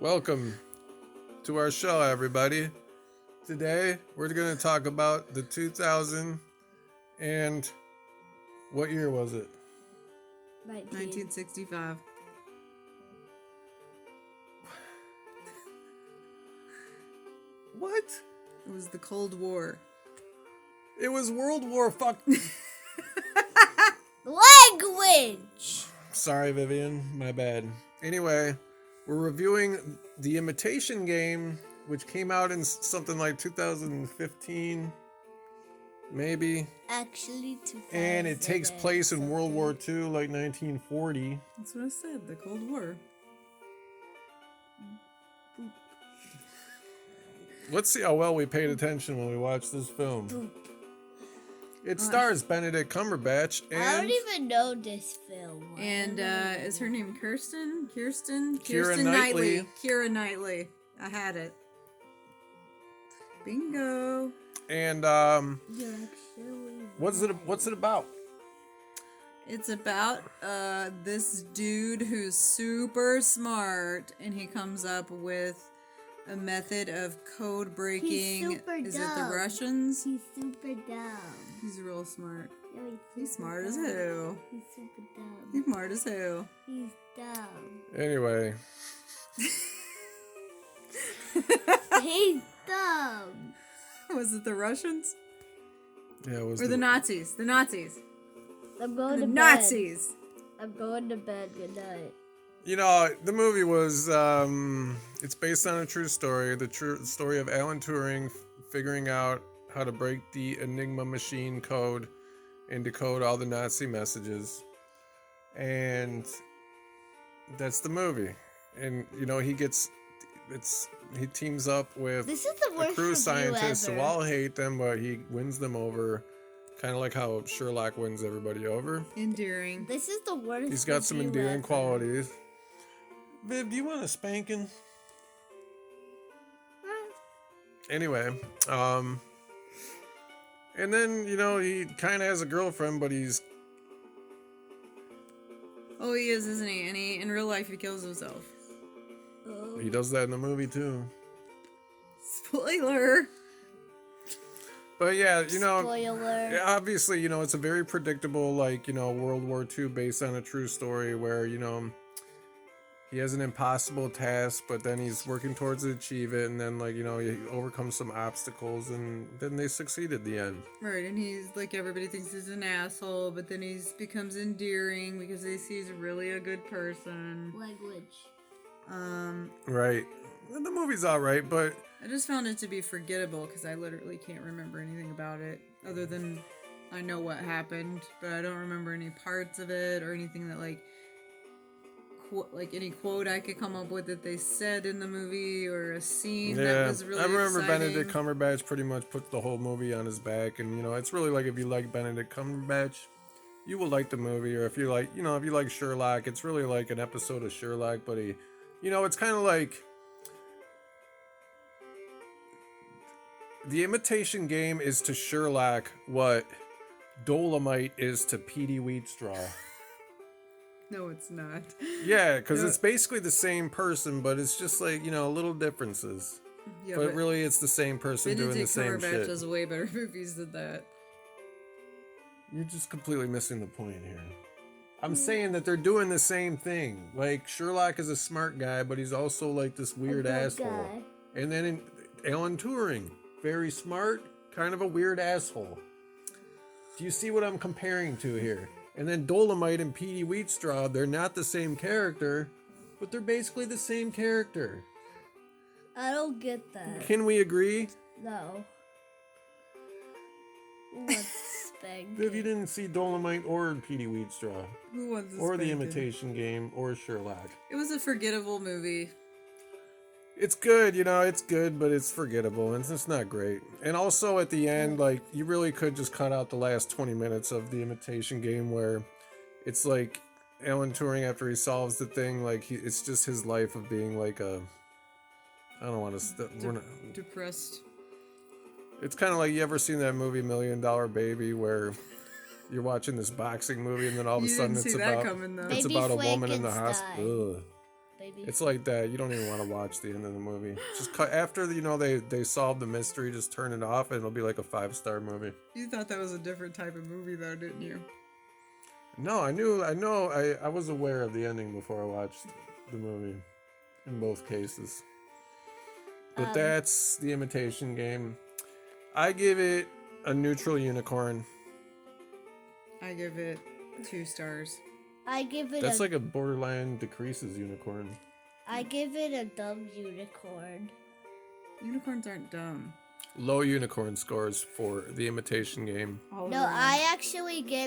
Welcome to our show, everybody. Today, we're going to talk about the 2000 and what year was it? 1965. What? It was the Cold War. It was World War fuck. Language! Sorry, Vivienne. My bad. Anyway, we're reviewing the Imitation Game, which came out in something like 2015, maybe. Actually, 2000. And it takes place in World War II, like 1940. That's what I said, the Cold War. Let's see how well we paid attention when we watched this film. It stars Benedict Cumberbatch and I don't even know this film. And is her name Kirsten? Keira Knightley. Keira Knightley. I had it. Bingo. And what's it about? It's about this dude who's super smart, and he comes up with a method of code breaking. He's super Is it dumb. the Russians? He's super dumb. He's real smart. No, He's super smart as dumb. hell. He's super dumb. He's smart as hell. He's dumb. Anyway, He's dumb. Was it the Russians? yeah, it was Or the Nazis? The Nazis. I'm going The to Nazis. bed. I'm going to bed. Good night. You know, the movie was, it's based on a true story. The true story of Alan Turing figuring out how to break the Enigma machine code and decode all the Nazi messages. And that's the movie. And, you know, he teams up with This is the a worst crew review scientists ever. who all hate them, but he wins them over. Kind of like how Sherlock wins everybody over. Endearing. This is the worst. He's got some review endearing ever. qualities. Viv, do you want a spanking? Anyway, and then, you know, he kind of has a girlfriend, but he's... Oh, he is, isn't he? And in real life, he kills himself. Oh. He does that in the movie, too. Spoiler. But yeah, you know, Spoiler. obviously, you know, it's a very predictable, like, you know, World War II based on a true story where, you know, he has an impossible task, but then he's working towards to achieve it, and then, like, you know, he overcomes some obstacles, and then they succeed at the end. Right, and he's like, everybody thinks he's an asshole, but then he becomes endearing because they see he's really a good person. Language. Right. The movie's alright, but... I just found it to be forgettable because I literally can't remember anything about it other than I know what happened, but I don't remember any parts of it or anything that like any quote I could come up with that they said in the movie or a scene that was really I remember exciting. Benedict Cumberbatch pretty much put the whole movie on his back, and, you know, it's really like if you like Benedict Cumberbatch, you will like the movie, or if you like, you know, if you like Sherlock, it's really like an episode of Sherlock, but you know, it's kind of like The Imitation Game is to Sherlock what Dolomite is to Petey Wheatstraw. No, it's not. Yeah, because No. it's basically the same person, but it's just like, you know, little differences. Yeah, but really, it's the same person doing the Benedict same Cumberbatch shit. does way better movies than that. You're just completely missing the point here. I'm saying that they're doing the same thing. Like, Sherlock is a smart guy, but he's also like this weird good asshole. guy. And then Alan Turing, very smart, kind of a weird asshole. Do you see what I'm comparing to here? And then Dolomite and Petey Wheatstraw, they're not the same character, but they're basically the same character. I don't get that. Can we agree? No. What's spanking? Viv, you didn't see Dolomite or Petey Wheatstraw, Who wants or The Imitation Game, or Sherlock. It was a forgettable movie. It's good, you know, it's good, but it's forgettable, and it's just not great. And also at the end, like, you really could just cut out the last 20 minutes of The Imitation Game where it's like Alan Turing, after he solves the thing, like, it's just his life of being like a... I don't want to... Depressed. It's kind of like, you ever seen that movie $1 Million Baby where you're watching this boxing movie and then all of a You sudden didn't it's see that about... coming, though. It's Baby about a woman in the Frankenstein. hospital. baby. It's like that. You don't even want to watch the end of the movie. Just cut after they solve the mystery. Just turn it off, and it'll be like a 5-star movie. You thought that was a different type of movie, though, didn't you? No, I was aware of the ending before I watched the movie, in both cases. But that's The Imitation Game. I give it a neutral unicorn. I give it 2 stars. I give it That's like a borderline decreases unicorn. I give it a dumb unicorn. Unicorns aren't dumb. Low unicorn scores for The Imitation Game. All No, around. I actually give